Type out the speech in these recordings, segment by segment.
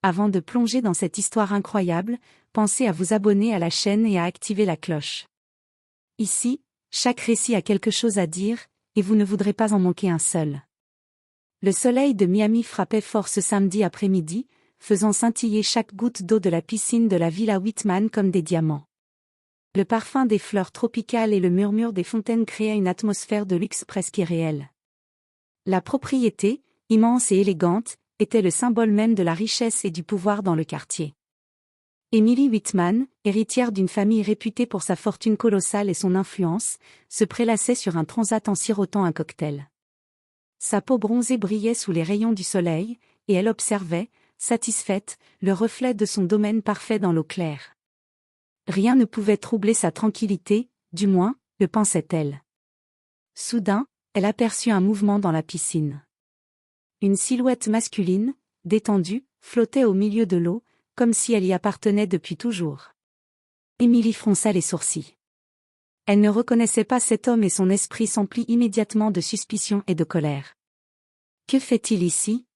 Avant de plonger dans cette histoire incroyable, pensez à vous abonner à la chaîne et à activer la cloche. Ici, chaque récit a quelque chose à dire, et vous ne voudrez pas en manquer un seul. Le soleil de Miami frappait fort ce samedi après-midi, faisant scintiller chaque goutte d'eau de la piscine de la Villa Whitman comme des diamants. Le parfum des fleurs tropicales et le murmure des fontaines créaient une atmosphère de luxe presque irréelle. La propriété, immense et élégante, était le symbole même de la richesse et du pouvoir dans le quartier. Emily Whitman, héritière d'une famille réputée pour sa fortune colossale et son influence, se prélassait sur un transat en sirotant un cocktail. Sa peau bronzée brillait sous les rayons du soleil, et elle observait, satisfaite, le reflet de son domaine parfait dans l'eau claire. Rien ne pouvait troubler sa tranquillité, du moins, le pensait-elle. Soudain, elle aperçut un mouvement dans la piscine. Une silhouette masculine, détendue, flottait au milieu de l'eau, comme si elle y appartenait depuis toujours. Emily fronça les sourcils. Elle ne reconnaissait pas cet homme et son esprit s'emplit immédiatement de suspicion et de colère. « Que fait-il ici »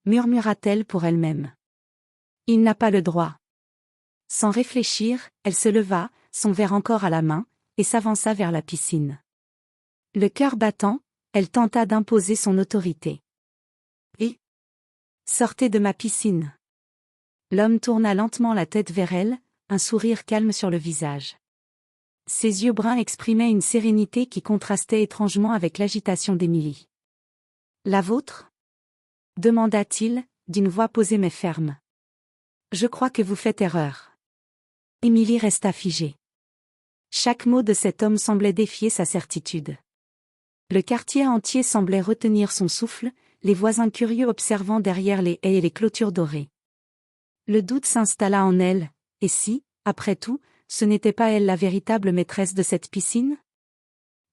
murmura-t-elle pour elle-même. « Il n'a pas le droit. » Sans réfléchir, elle se leva, son verre encore à la main, et s'avança vers la piscine. Le cœur battant, elle tenta d'imposer son autorité. « Et sortez de ma piscine !» L'homme tourna lentement la tête vers elle, un sourire calme sur le visage. Ses yeux bruns exprimaient une sérénité qui contrastait étrangement avec l'agitation d'Emily. « La vôtre ?» demanda-t-il, d'une voix posée mais ferme. « Je crois que vous faites erreur. » Emily resta figée. Chaque mot de cet homme semblait défier sa certitude. Le quartier entier semblait retenir son souffle, les voisins curieux observant derrière les haies et les clôtures dorées. Le doute s'installa en elle, et si, après tout, ce n'était pas elle la véritable maîtresse de cette piscine ?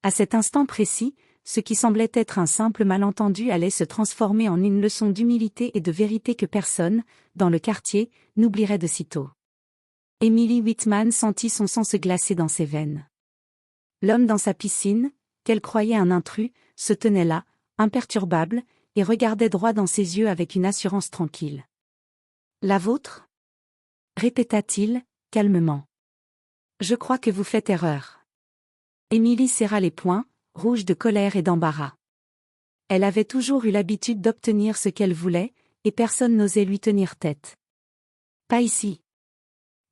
À cet instant précis, ce qui semblait être un simple malentendu allait se transformer en une leçon d'humilité et de vérité que personne, dans le quartier, n'oublierait de sitôt. Emily Whitman sentit son sang se glacer dans ses veines. L'homme dans sa piscine, qu'elle croyait un intrus, se tenait là, imperturbable, et regardait droit dans ses yeux avec une assurance tranquille. « La vôtre » répéta-t-il, calmement. « Je crois que vous faites erreur. » Emily serra les poings, rouge de colère et d'embarras. Elle avait toujours eu l'habitude d'obtenir ce qu'elle voulait, et personne n'osait lui tenir tête. « Pas ici.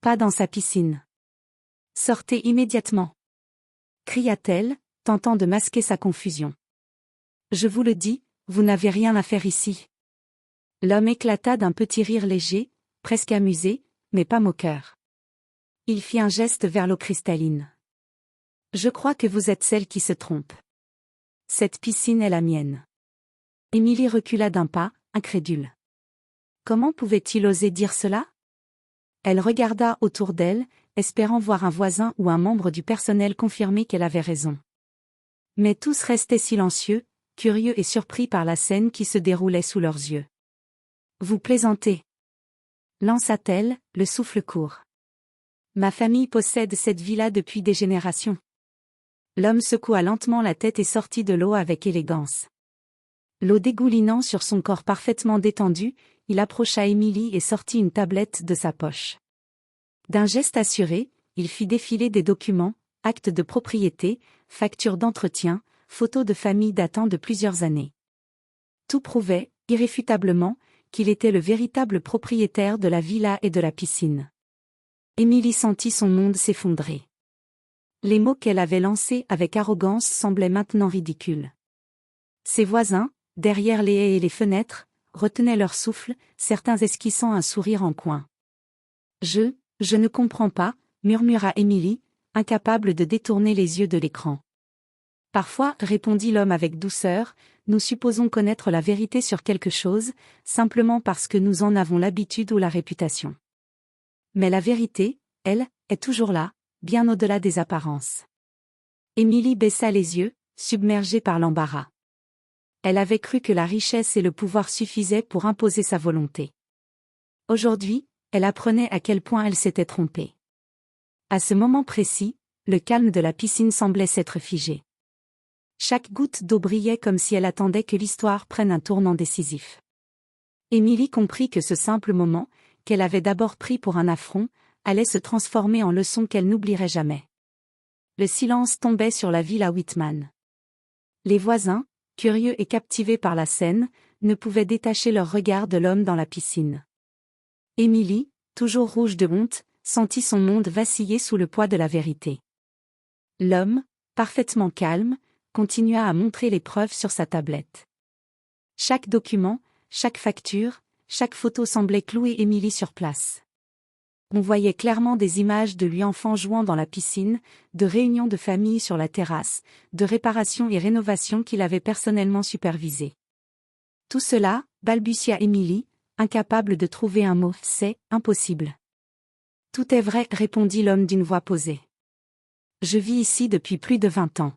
Pas dans sa piscine. Sortez immédiatement » cria-t-elle, tentant de masquer sa confusion. « Je vous le dis, vous n'avez rien à faire ici. » L'homme éclata d'un petit rire léger, presque amusé, mais pas moqueur. Il fit un geste vers l'eau cristalline. « Je crois que vous êtes celle qui se trompe. Cette piscine est la mienne. » Emily recula d'un pas, incrédule. Comment pouvait-il oser dire cela ? Elle regarda autour d'elle, espérant voir un voisin ou un membre du personnel confirmer qu'elle avait raison. Mais tous restaient silencieux, curieux et surpris par la scène qui se déroulait sous leurs yeux. « Vous plaisantez » lança-t-elle, le souffle court. « Ma famille possède cette villa depuis des générations. » L'homme secoua lentement la tête et sortit de l'eau avec élégance. L'eau dégoulinant sur son corps parfaitement détendu, il approcha Emily et sortit une tablette de sa poche. D'un geste assuré, il fit défiler des documents, actes de propriété, factures d'entretien, photos de famille datant de plusieurs années. Tout prouvait, irréfutablement, qu'il était le véritable propriétaire de la villa et de la piscine. Emily sentit son monde s'effondrer. Les mots qu'elle avait lancés avec arrogance semblaient maintenant ridicules. Ses voisins, derrière les haies et les fenêtres, retenaient leur souffle, certains esquissant un sourire en coin. « Je ne comprends pas » murmura Emily, incapable de détourner les yeux de l'écran. « Parfois, répondit l'homme avec douceur, nous supposons connaître la vérité sur quelque chose, simplement parce que nous en avons l'habitude ou la réputation. Mais la vérité, elle, est toujours là, bien au-delà des apparences. » Emily baissa les yeux, submergée par l'embarras. Elle avait cru que la richesse et le pouvoir suffisaient pour imposer sa volonté. Aujourd'hui, elle apprenait à quel point elle s'était trompée. À ce moment précis, le calme de la piscine semblait s'être figé. Chaque goutte d'eau brillait comme si elle attendait que l'histoire prenne un tournant décisif. Émilie comprit que ce simple moment, qu'elle avait d'abord pris pour un affront, allait se transformer en leçon qu'elle n'oublierait jamais. Le silence tombait sur la villa Whitman. Les voisins, curieux et captivés par la scène, ne pouvaient détacher leur regard de l'homme dans la piscine. Émilie, toujours rouge de honte, sentit son monde vaciller sous le poids de la vérité. L'homme, parfaitement calme, continua à montrer les preuves sur sa tablette. Chaque document, chaque facture, chaque photo semblait clouer Émilie sur place. On voyait clairement des images de lui enfant jouant dans la piscine, de réunions de famille sur la terrasse, de réparations et rénovations qu'il avait personnellement supervisées. Tout cela, balbutia Émilie, incapable de trouver un mot, c'est impossible. Tout est vrai, répondit l'homme d'une voix posée. Je vis ici depuis plus de 20 ans.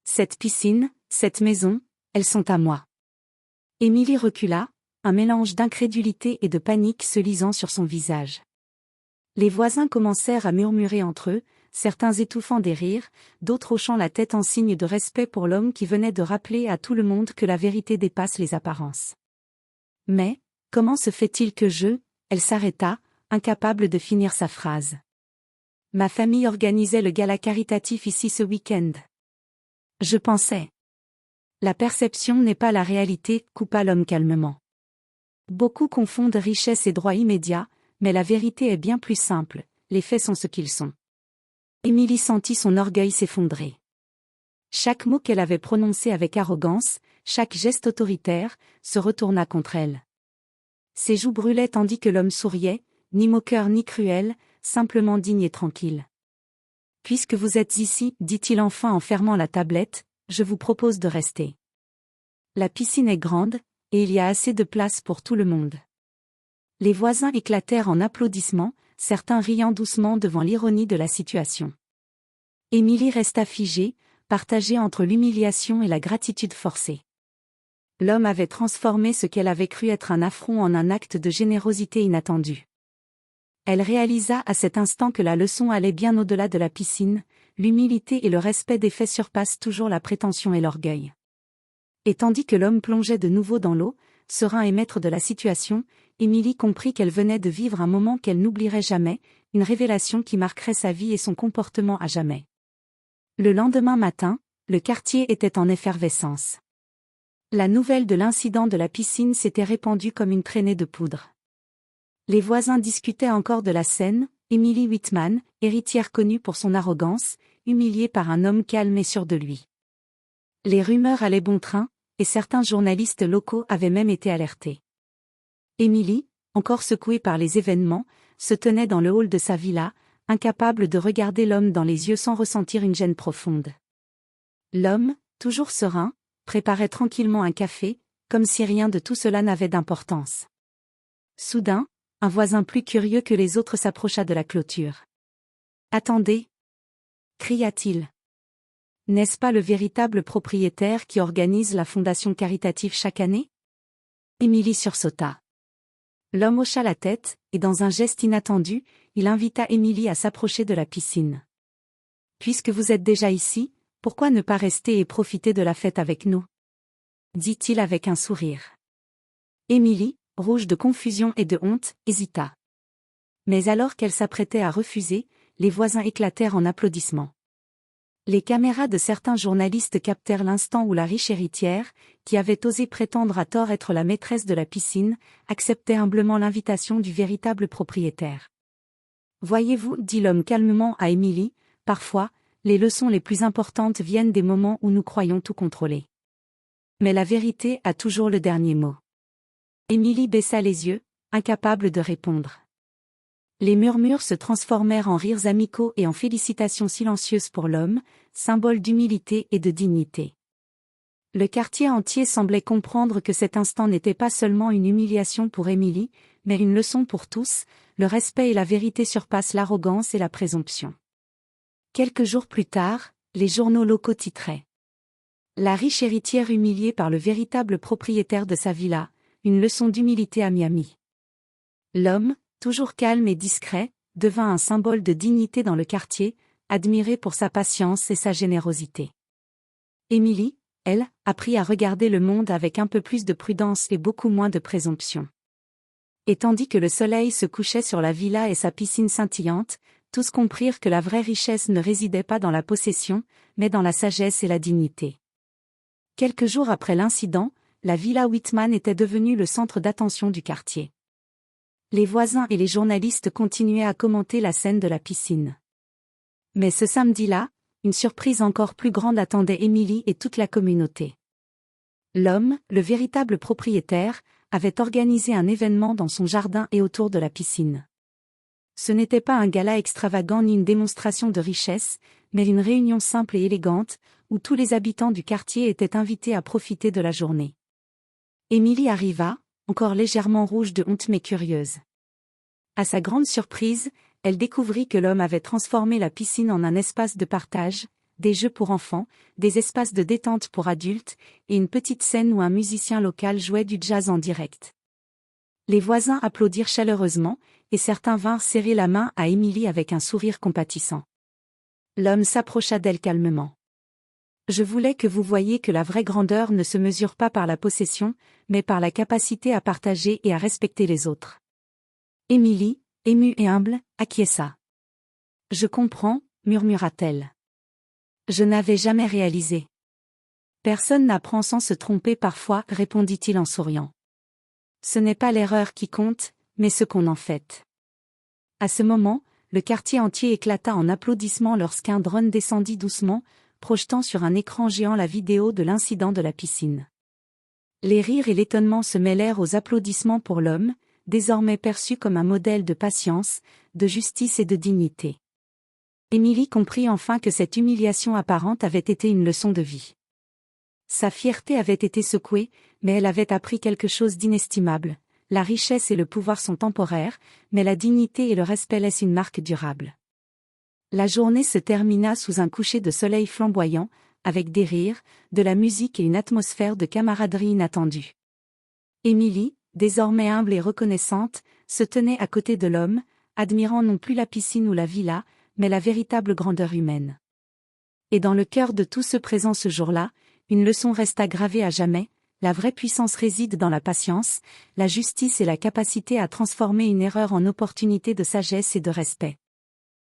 Cette piscine, cette maison, elles sont à moi. Émilie recula, un mélange d'incrédulité et de panique se lisant sur son visage. Les voisins commencèrent à murmurer entre eux, certains étouffant des rires, d'autres hochant la tête en signe de respect pour l'homme qui venait de rappeler à tout le monde que la vérité dépasse les apparences. Mais, comment se fait-il que elle s'arrêta, incapable de finir sa phrase. Ma famille organisait le gala caritatif ici ce week-end. Je pensais. La perception n'est pas la réalité, coupa l'homme calmement. Beaucoup confondent richesse et droit immédiat, mais la vérité est bien plus simple, les faits sont ce qu'ils sont. Émilie sentit son orgueil s'effondrer. Chaque mot qu'elle avait prononcé avec arrogance, chaque geste autoritaire, se retourna contre elle. Ses joues brûlaient tandis que l'homme souriait, ni moqueur ni cruel, simplement digne et tranquille. Puisque vous êtes ici, dit-il enfin en fermant la tablette, je vous propose de rester. La piscine est grande, et il y a assez de place pour tout le monde. Les voisins éclatèrent en applaudissements, certains riant doucement devant l'ironie de la situation. Émilie resta figée, partagée entre l'humiliation et la gratitude forcée. L'homme avait transformé ce qu'elle avait cru être un affront en un acte de générosité inattendue. Elle réalisa à cet instant que la leçon allait bien au-delà de la piscine, l'humilité et le respect des faits surpassent toujours la prétention et l'orgueil. Et tandis que l'homme plongeait de nouveau dans l'eau, serein et maître de la situation, Émilie comprit qu'elle venait de vivre un moment qu'elle n'oublierait jamais, une révélation qui marquerait sa vie et son comportement à jamais. Le lendemain matin, le quartier était en effervescence. La nouvelle de l'incident de la piscine s'était répandue comme une traînée de poudre. Les voisins discutaient encore de la scène, Émilie Whitman, héritière connue pour son arrogance, humiliée par un homme calme et sûr de lui. Les rumeurs allaient bon train, et certains journalistes locaux avaient même été alertés. Émilie, encore secouée par les événements, se tenait dans le hall de sa villa, incapable de regarder l'homme dans les yeux sans ressentir une gêne profonde. L'homme, toujours serein, préparait tranquillement un café, comme si rien de tout cela n'avait d'importance. Soudain, un voisin plus curieux que les autres s'approcha de la clôture. « Attendez !» cria-t-il. « N'est-ce pas le véritable propriétaire qui organise la fondation caritative chaque année ?» Émilie sursauta. L'homme hocha la tête, et dans un geste inattendu, il invita Émilie à s'approcher de la piscine. « Puisque vous êtes déjà ici, pourquoi ne pas rester et profiter de la fête avec nous ?» dit-il avec un sourire. Émilie, rouge de confusion et de honte, hésita. Mais alors qu'elle s'apprêtait à refuser, les voisins éclatèrent en applaudissements. Les caméras de certains journalistes captèrent l'instant où la riche héritière, qui avait osé prétendre à tort être la maîtresse de la piscine, acceptait humblement l'invitation du véritable propriétaire. « Voyez-vous, dit l'homme calmement à Émilie, parfois, les leçons les plus importantes viennent des moments où nous croyons tout contrôler. Mais la vérité a toujours le dernier mot. » Émilie baissa les yeux, incapable de répondre. Les murmures se transformèrent en rires amicaux et en félicitations silencieuses pour l'homme, symbole d'humilité et de dignité. Le quartier entier semblait comprendre que cet instant n'était pas seulement une humiliation pour Émilie, mais une leçon pour tous, le respect et la vérité surpassent l'arrogance et la présomption. Quelques jours plus tard, les journaux locaux titraient. La riche héritière humiliée par le véritable propriétaire de sa villa, une leçon d'humilité à Miami. L'homme, toujours calme et discret, devint un symbole de dignité dans le quartier, admiré pour sa patience et sa générosité. Émilie, elle, apprit à regarder le monde avec un peu plus de prudence et beaucoup moins de présomption. Et tandis que le soleil se couchait sur la villa et sa piscine scintillante, tous comprirent que la vraie richesse ne résidait pas dans la possession, mais dans la sagesse et la dignité. Quelques jours après l'incident, la villa Whitman était devenue le centre d'attention du quartier. Les voisins et les journalistes continuaient à commenter la scène de la piscine. Mais ce samedi-là, une surprise encore plus grande attendait Emily et toute la communauté. L'homme, le véritable propriétaire, avait organisé un événement dans son jardin et autour de la piscine. Ce n'était pas un gala extravagant ni une démonstration de richesse, mais une réunion simple et élégante, où tous les habitants du quartier étaient invités à profiter de la journée. Emily arriva, encore légèrement rouge de honte mais curieuse. À sa grande surprise, elle découvrit que l'homme avait transformé la piscine en un espace de partage, des jeux pour enfants, des espaces de détente pour adultes, et une petite scène où un musicien local jouait du jazz en direct. Les voisins applaudirent chaleureusement, et certains vinrent serrer la main à Emily avec un sourire compatissant. L'homme s'approcha d'elle calmement. « Je voulais que vous voyiez que la vraie grandeur ne se mesure pas par la possession, mais par la capacité à partager et à respecter les autres. » Emily, émue et humble, acquiesça. « Je comprends, » murmura-t-elle. « Je n'avais jamais réalisé. »« Personne n'apprend sans se tromper parfois, » répondit-il en souriant. « Ce n'est pas l'erreur qui compte, mais ce qu'on en fait. » À ce moment, le quartier entier éclata en applaudissements lorsqu'un drone descendit doucement, projetant sur un écran géant la vidéo de l'incident de la piscine. Les rires et l'étonnement se mêlèrent aux applaudissements pour l'homme, désormais perçu comme un modèle de patience, de justice et de dignité. Emily comprit enfin que cette humiliation apparente avait été une leçon de vie. Sa fierté avait été secouée, mais elle avait appris quelque chose d'inestimable. La richesse et le pouvoir sont temporaires, mais la dignité et le respect laissent une marque durable. La journée se termina sous un coucher de soleil flamboyant, avec des rires, de la musique et une atmosphère de camaraderie inattendue. Emily, désormais humble et reconnaissante, se tenait à côté de l'homme, admirant non plus la piscine ou la villa, mais la véritable grandeur humaine. Et dans le cœur de tous ceux présents ce jour-là, une leçon resta gravée à jamais: la vraie puissance réside dans la patience, la justice et la capacité à transformer une erreur en opportunité de sagesse et de respect.